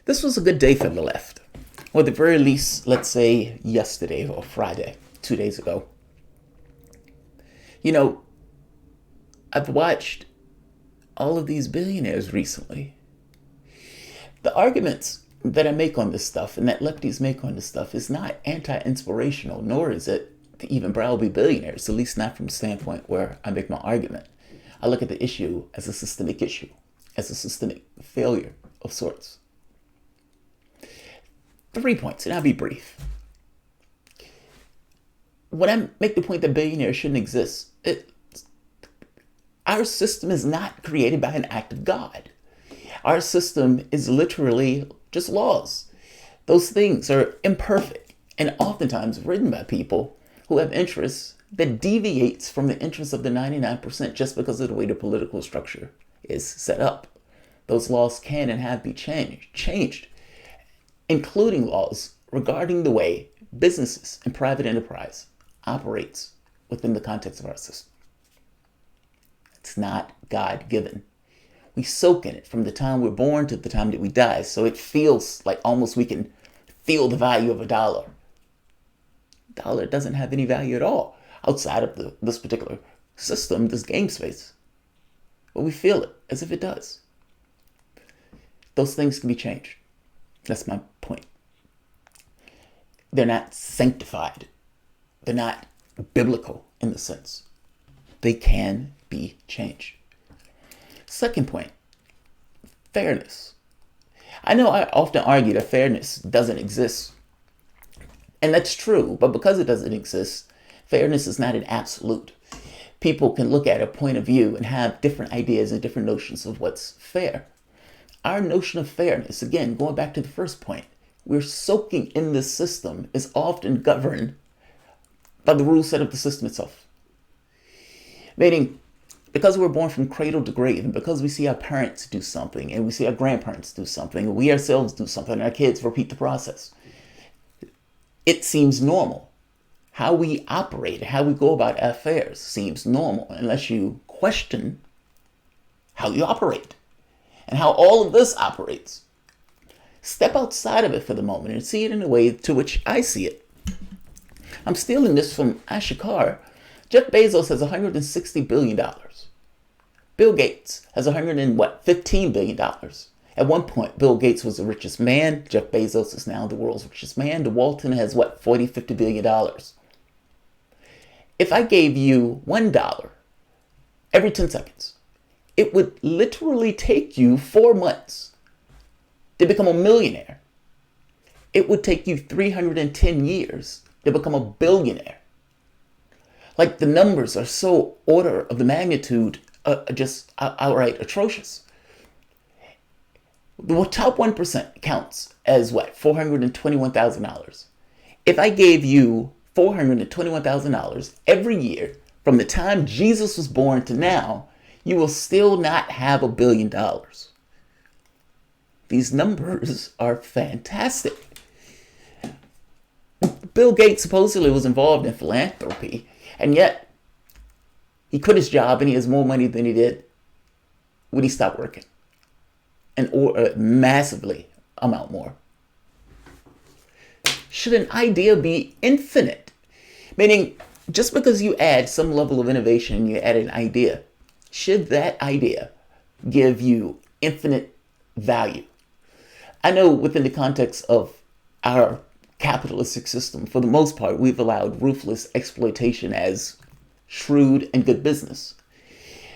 This was a good day for the left. Or at the very least, let's say yesterday or Friday, 2 days ago. You know, I've watched all of these billionaires recently. The arguments that I make on this stuff and that lefties make on this stuff is not anti-inspirational, nor is it to even browbeat billionaires, at least not from the standpoint where I make my argument. I look at the issue as a systemic issue, as a systemic failure of sorts. 3 points, and I'll be brief. When I make the point that billionaires shouldn't exist, our system is not created by an act of God. Our system is literally just laws. Those things are imperfect and oftentimes written by people who have interests that deviates from the interests of the 99% just because of the way the political structure is set up. Those laws can and have been changed, including laws regarding the way businesses and private enterprise operates within the context of our system. It's not God-given. We soak in it from the time we're born to the time that we die, so it feels like almost we can feel the value of a dollar. Dollar doesn't have any value at all outside of this particular system, this game space. But we feel it as if it does. Those things can be changed. That's my point. They're not sanctified. They're not biblical in the sense. They can be changed. Second point, fairness. I know I often argue that fairness doesn't exist. And that's true, but because it doesn't exist, fairness is not an absolute. People can look at a point of view and have different ideas and different notions of what's fair. Our notion of fairness, again, going back to the first point, we're soaking in this system is often governed by the rule set of the system itself. Meaning, because we're born from cradle to grave, and because we see our parents do something, and we see our grandparents do something, and we ourselves do something, and our kids repeat the process, it seems normal. How we operate, how we go about affairs seems normal, unless you question how you operate and how all of this operates. Step outside of it for the moment and see it in a way to which I see it. I'm stealing this from Ashikar. Jeff Bezos has $160 billion. Bill Gates has $15 billion. At one point, Bill Gates was the richest man. Jeff Bezos is now the world's richest man. DeWalton has $50 billion. If I gave you $1 every 10 seconds, it would literally take you 4 months to become a millionaire. It would take you 310 years to become a billionaire. Like, the numbers are so order of the magnitude, just outright atrocious. The top 1% counts as $421,000. If I gave you $421,000 every year from the time Jesus was born to now, you will still not have $1 billion. These numbers are fantastic. Bill Gates supposedly was involved in philanthropy, and yet he quit his job and he has more money than he did when he stopped working, and massively amount more. Should an idea be infinite? Meaning, just because you add some level of innovation and you add an idea, should that idea give you infinite value? I know within the context of our capitalistic system, for the most part, we've allowed ruthless exploitation as shrewd and good business.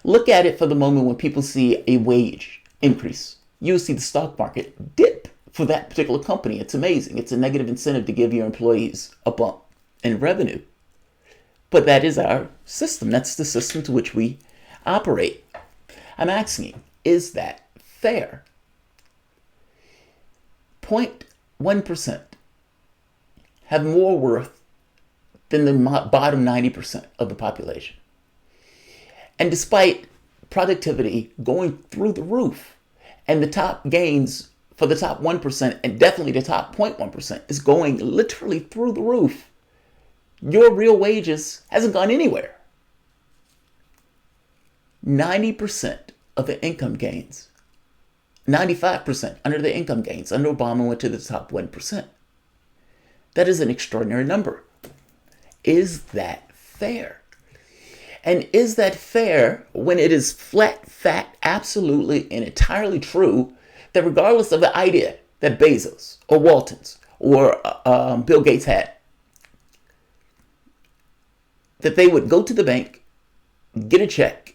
Look at it for the moment when people see a wage increase. You'll see the stock market dip for that particular company. It's amazing. It's a negative incentive to give your employees a bump in revenue. But that is our system. That's the system to which we operate. I'm asking you, is that fair? 0.1% have more worth than the bottom 90% of the population. And despite productivity going through the roof, and the top gains for the top 1%, and definitely the top 0.1%, is going literally through the roof, your real wages hasn't gone anywhere. 90% of the income gains 95% under the income gains. Under Obama went to the top 1%. That is an extraordinary number. Is that fair? And is that fair when it is flat fact, absolutely and entirely true, that regardless of the idea that Bezos or Waltons or Bill Gates had, that they would go to the bank, get a check,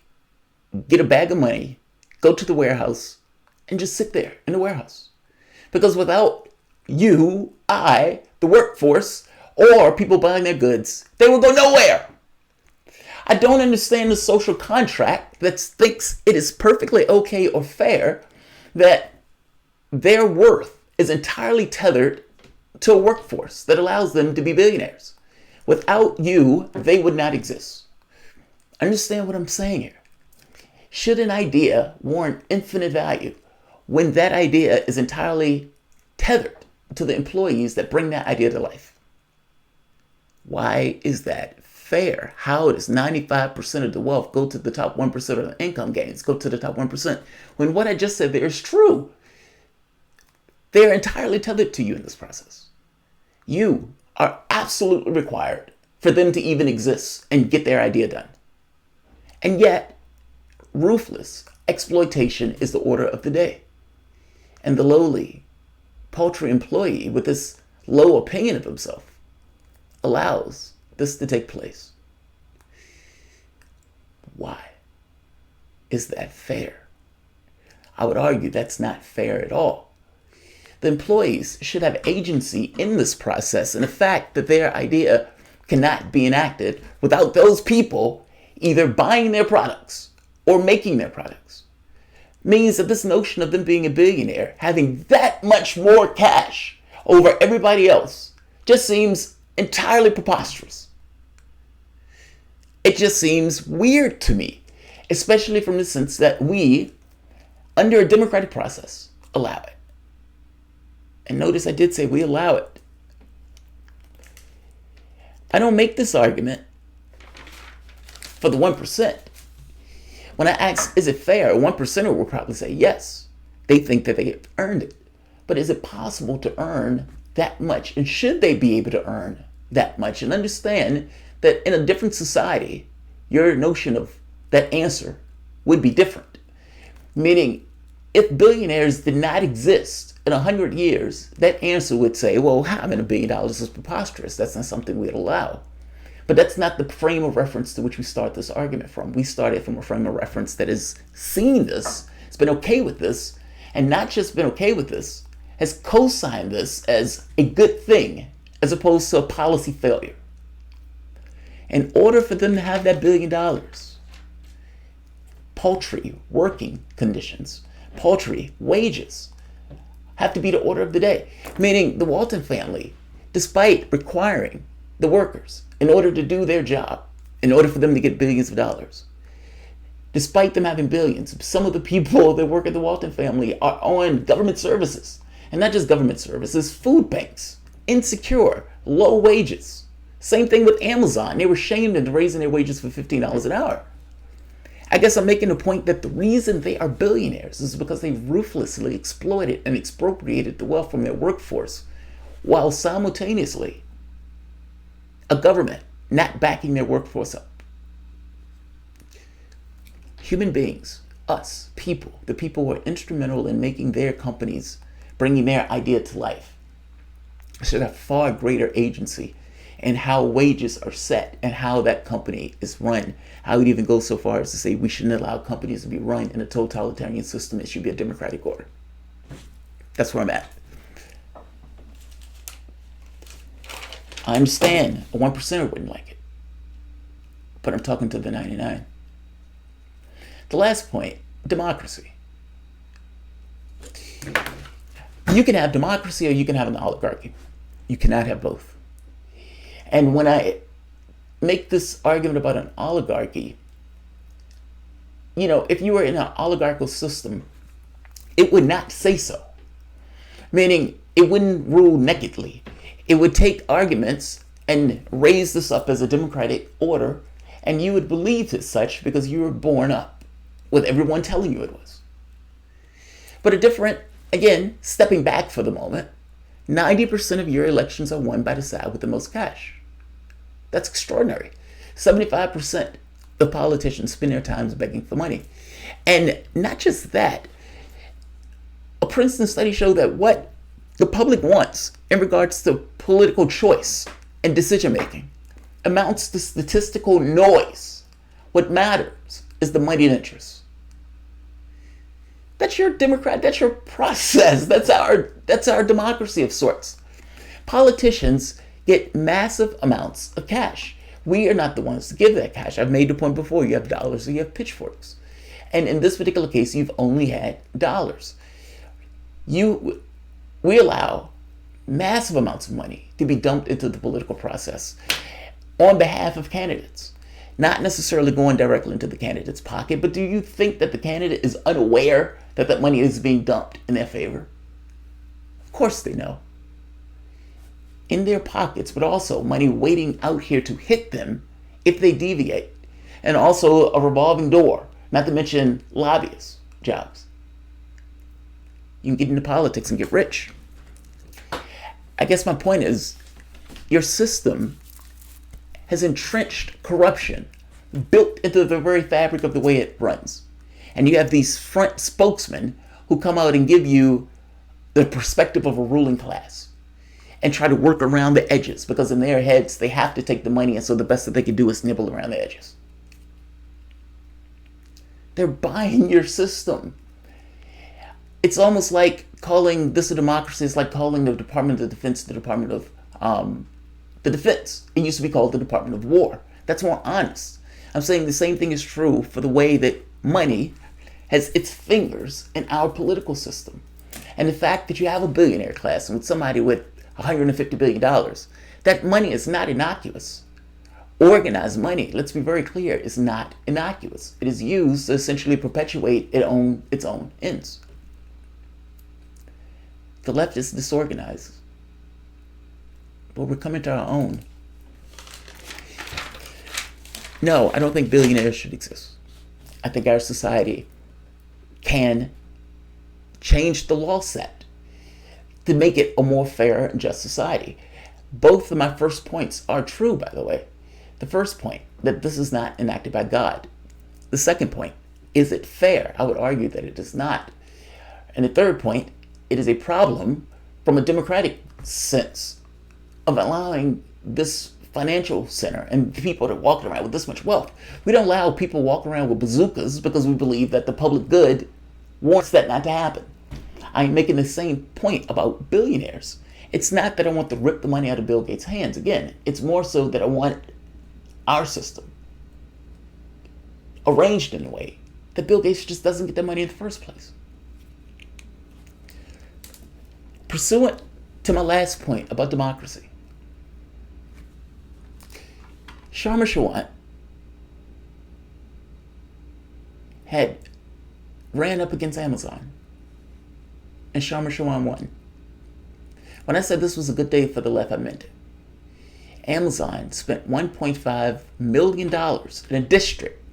get a bag of money, go to the warehouse, and just sit there in the warehouse? Because without you, I, the workforce, or people buying their goods, they will go nowhere. I don't understand the social contract that thinks it is perfectly okay or fair that their worth is entirely tethered to a workforce that allows them to be billionaires. Without you, they would not exist. Understand what I'm saying here. Should an idea warrant infinite value when that idea is entirely tethered to the employees that bring that idea to life? Why is that fair? How does 95% of the wealth go to the top 1% of the income gains, go to the top 1%, when what I just said there is true? They're entirely tethered to you in this process. You are absolutely required for them to even exist and get their idea done. And yet, ruthless exploitation is the order of the day. And the lowly, paltry employee with this low opinion of himself allows this to take place. Why is that fair? I would argue that's not fair at all. The employees should have agency in this process, and the fact that their idea cannot be enacted without those people either buying their products or making their products means that this notion of them being a billionaire, having that much more cash over everybody else, just seems entirely preposterous. It just seems weird to me, especially from the sense that we, under a democratic process, allow it. And notice I did say we allow it. I don't make this argument for the 1%. When I ask, is it fair? A 1%er will probably say yes. They think that they have earned it. But is it possible to earn that much? And should they be able to earn that much? And understand that in a different society, your notion of that answer would be different. Meaning, if billionaires did not exist in 100 years, that answer would say, well, having $1 billion is preposterous. That's not something we'd allow. But that's not the frame of reference to which we start this argument from. We started from a frame of reference that has seen this, has been okay with this, and not just been okay with this, has co-signed this as a good thing, as opposed to a policy failure. In order for them to have that $1 billion, paltry working conditions, paltry wages have to be the order of the day. Meaning the Walton family, despite requiring the workers in order to do their job, in order for them to get billions of dollars, despite them having billions, some of the people that work at the Walton family are on government services. And not just government services, food banks, insecure, low wages. Same thing with Amazon. They were shamed into raising their wages for $15 an hour. I guess I'm making the point that the reason they are billionaires is because they ruthlessly exploited and expropriated the wealth from their workforce, while simultaneously a government not backing their workforce up. Human beings, us, people, the people who are instrumental in making their companies, bringing their idea to life, should have far greater agency in how wages are set and how that company is run. I would even go so far as to say we shouldn't allow companies to be run in a totalitarian system. It should be a democratic order. That's where I'm at. I understand a 1%er wouldn't like it, but I'm talking to the 99. The last point, democracy. You can have democracy or you can have an oligarchy. You cannot have both. And when I make this argument about an oligarchy, if you were in an oligarchical system, it would not say so. Meaning, it wouldn't rule nakedly. It would take arguments and raise this up as a democratic order, and you would believe it such because you were born up with everyone telling you it was. But a different, again, stepping back for the moment, 90% of your elections are won by the side with the most cash. That's extraordinary. 75% of politicians spend their time begging for money. And not just that, a Princeton study showed that what the public wants in regards to political choice and decision making amounts to statistical noise. What matters is the money and interest. That's your Democrat, that's your process. That's our democracy of sorts. Politicians get massive amounts of cash. We are not the ones to give that cash. I've made the point before, you have dollars or you have pitchforks. And in this particular case, you've only had dollars. We allow massive amounts of money to be dumped into the political process on behalf of candidates. Not necessarily going directly into the candidate's pocket, but do you think that the candidate is unaware that that money is being dumped in their favor? Of course they know. In their pockets, but also money waiting out here to hit them if they deviate. And also a revolving door, not to mention lobbyist jobs. You can get into politics and get rich. I guess my point is, your system has entrenched corruption built into the very fabric of the way it runs. And you have these front spokesmen who come out and give you the perspective of a ruling class and try to work around the edges, because in their heads they have to take the money, and so the best that they can do is nibble around the edges. They're buying your system. It's almost like calling this a democracy. It's like calling the Department of Defense the Department of the Defense. It used to be called the Department of War. That's more honest. I'm saying the same thing is true for the way that money has its fingers in our political system. And the fact that you have a billionaire class and with somebody with $150 billion, that money is not innocuous. Organized money, let's be very clear, is not innocuous. It is used to essentially perpetuate its own ends. The left is disorganized, but we're coming to our own. No, I don't think billionaires should exist. I think our society can change the law set to make it a more fair and just society. Both of my first points are true, by the way. The first point, that this is not enacted by God. The second point, is it fair? I would argue that it is not. And the third point, it is a problem from a democratic sense of allowing this financial center and people that are walking around with this much wealth. We don't allow people walk around with bazookas because we believe that the public good wants that not to happen. I'm making the same point about billionaires. It's not that I want to rip the money out of Bill Gates' hands. Again, it's more so that I want our system arranged in a way that Bill Gates just doesn't get the money in the first place. Pursuant to my last point about democracy, Sawant had ran up against Amazon, and Sawant won. When I said this was a good day for the left, I meant it. Amazon spent $1.5 million in a district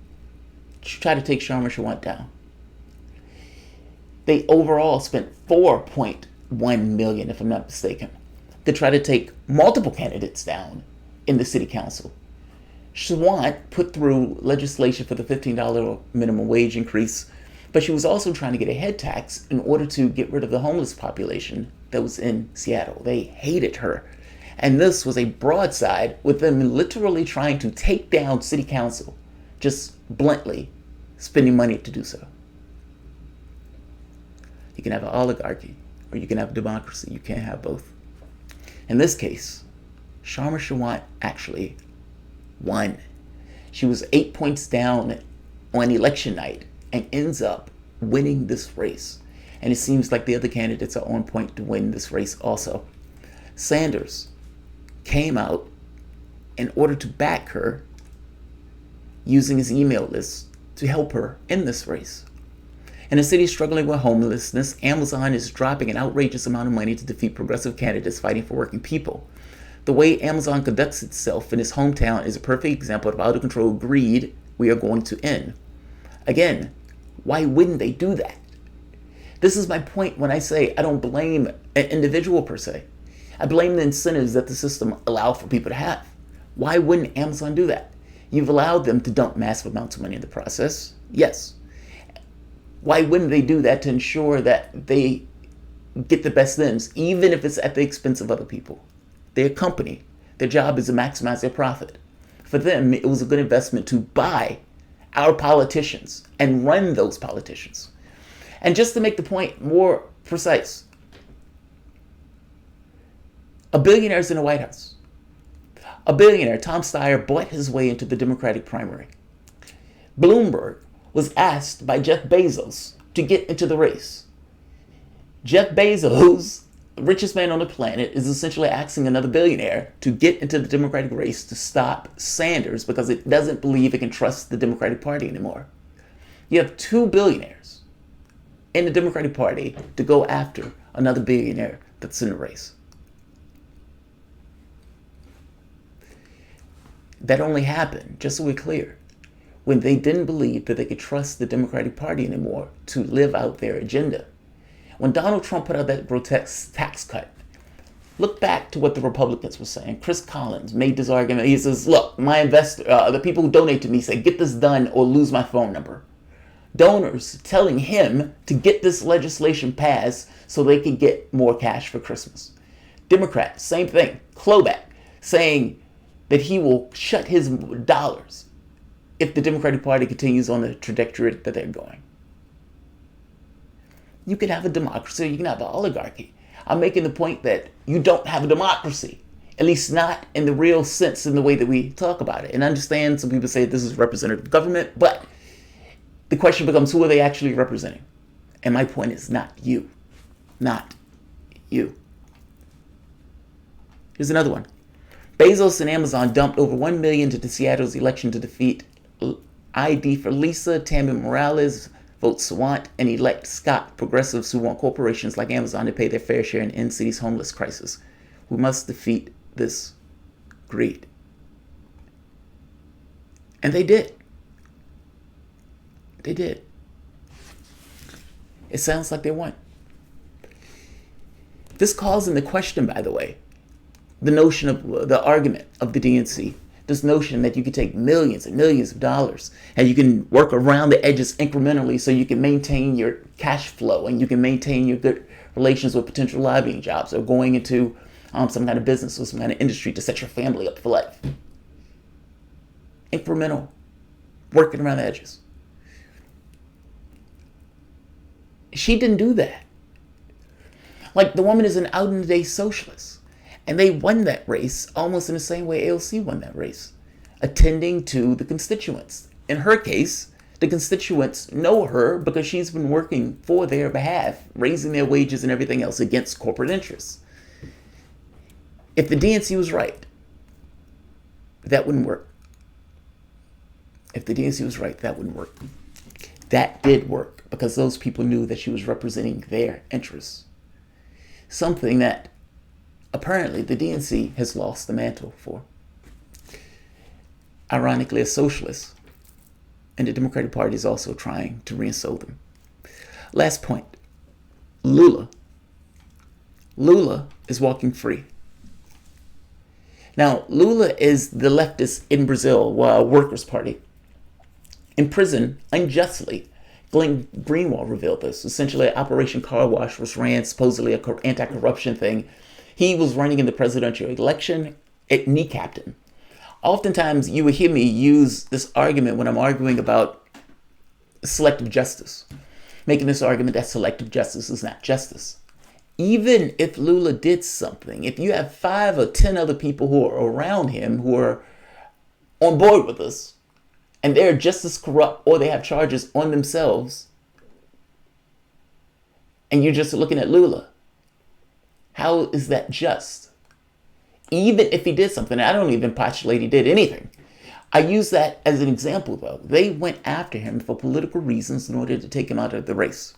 to try to take Sawant down. They overall spent $4.1 million, if I'm not mistaken, to try to take multiple candidates down in the city council. Sawant put through legislation for the $15 minimum wage increase, but she was also trying to get a head tax in order to get rid of the homeless population that was in Seattle. They hated her. And this was a broadside with them literally trying to take down city council, just bluntly spending money to do so. You can have an oligarchy or you can have democracy. You can't have both. In this case, Sawant actually won. She was 8 points down on election night and ends up winning this race. And it seems like the other candidates are on point to win this race also. Sanders came out in order to back her using his email list to help her in this race. In a city struggling with homelessness, Amazon is dropping an outrageous amount of money to defeat progressive candidates fighting for working people. The way Amazon conducts itself in its hometown is a perfect example of out of control greed we are going to end. Again, why wouldn't they do that? This is my point when I say I don't blame an individual per se. I blame the incentives that the system allow for people to have. Why wouldn't Amazon do that? You've allowed them to dump massive amounts of money in the process. Yes. Why wouldn't they do that to ensure that they get the best things, even if it's at the expense of other people? They're a company. Their job is to maximize their profit. For them, it was a good investment to buy our politicians and run those politicians. And just to make the point more precise, a billionaire is in the White House. A billionaire, Tom Steyer, bought his way into the Democratic primary. Bloomberg was asked by Jeff Bezos to get into the race. Jeff Bezos, the richest man on the planet, is essentially asking another billionaire to get into the Democratic race to stop Sanders because it doesn't believe it can trust the Democratic Party anymore. You have two billionaires in the Democratic Party to go after another billionaire that's in the race. That only happened, just so we're clear, when they didn't believe that they could trust the Democratic Party anymore to live out their agenda. When Donald Trump put out that grotesque tax cut, look back to what the Republicans were saying. Chris Collins made this argument. He says, look, my investor, the people who donate to me say, get this done or lose my phone number. Donors telling him to get this legislation passed so they could get more cash for Christmas. Democrats, same thing. Klobuchar saying that he will shut his dollars if the Democratic Party continues on the trajectory that they're going. You can have a democracy, you can have an oligarchy. I'm making the point that you don't have a democracy, at least not in the real sense in the way that we talk about it. And I understand some people say this is representative government, but the question becomes, who are they actually representing? And my point is not you. Not you. Here's another one. Bezos and Amazon dumped over $1 million to Seattle's election to defeat ID for Lisa, Tammy Morales, vote Sawant, and elect Scott. Progressives who want corporations like Amazon to pay their fair share and end city's homeless crisis. We must defeat this greed. And they did. They did. It sounds like they won. This calls into question, by the way, the notion of the argument of the DNC. This notion that you can take millions and millions of dollars and you can work around the edges incrementally so you can maintain your cash flow and you can maintain your good relations with potential lobbying jobs or going into some kind of business or some kind of industry to set your family up for life. Incremental, working around the edges. She didn't do that. Like, the woman is an out-in-the-day socialist. And they won that race almost in the same way AOC won that race, attending to the constituents. In her case, the constituents know her because she's been working for their behalf, raising their wages and everything else against corporate interests. If the DNC was right, that wouldn't work. If the DNC was right, that wouldn't work. That did work because those people knew that she was representing their interests. Something that apparently the DNC has lost the mantle for. Ironically, a socialist, and the Democratic Party is also trying to reinstate them. Last point, Lula. Lula is walking free. Now, Lula is the leftist in Brazil, Workers' Party. In prison, unjustly, Glenn Greenwald revealed this. Essentially, Operation Car Wash was ran, supposedly an anti-corruption thing. He was running in the presidential election. It kneecapped him. Oftentimes, you will hear me use this argument when I'm arguing about selective justice, making this argument that selective justice is not justice. Even if Lula did something, if you have 5 or 10 other people who are around him who are on board with us, and they're just as corrupt or they have charges on themselves, and you're just looking at Lula, how is that just? Even if he did something, I don't even postulate he did anything. I use that as an example, though. They went after him for political reasons in order to take him out of the race.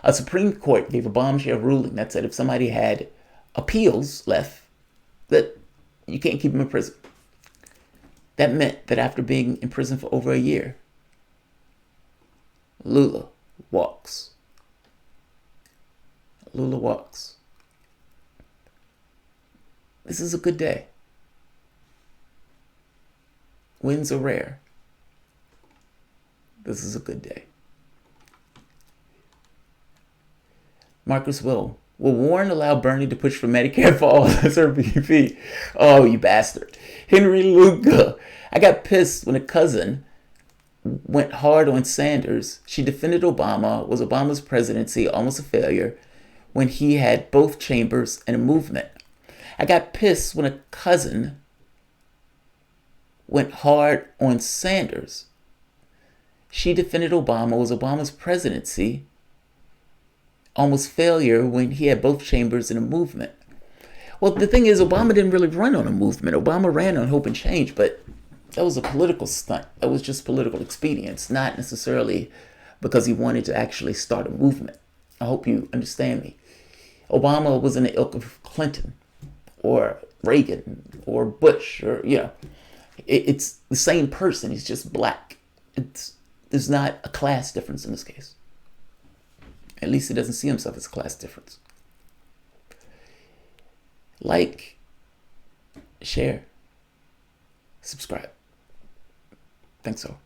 A Supreme Court gave a bombshell ruling that said if somebody had appeals left, that you can't keep them in prison. That meant that after being in prison for over a year, Lula walks Lula walks. This is a good day. Wins are rare. This is a good day. Marcus Will Warren allow Bernie to push for Medicare for all as her VP? Oh, you bastard. Henry Luca. I got pissed when a cousin went hard on Sanders. She defended Obama. Was Obama's presidency almost a failure when he had both chambers and a movement? I got pissed when a cousin went hard on Sanders. She defended Obama. Was Obama's presidency almost failure when he had both chambers and a movement? Well, the thing is, Obama didn't really run on a movement. Obama ran on hope and change, but that was a political stunt. That was just political expedience, not necessarily because he wanted to actually start a movement. I hope you understand me. Obama was in the ilk of Clinton or Reagan or Bush, or, it's the same person. He's just black. There's not a class difference in this case. At least he doesn't see himself as a class difference. Like, share, subscribe. Thanks so.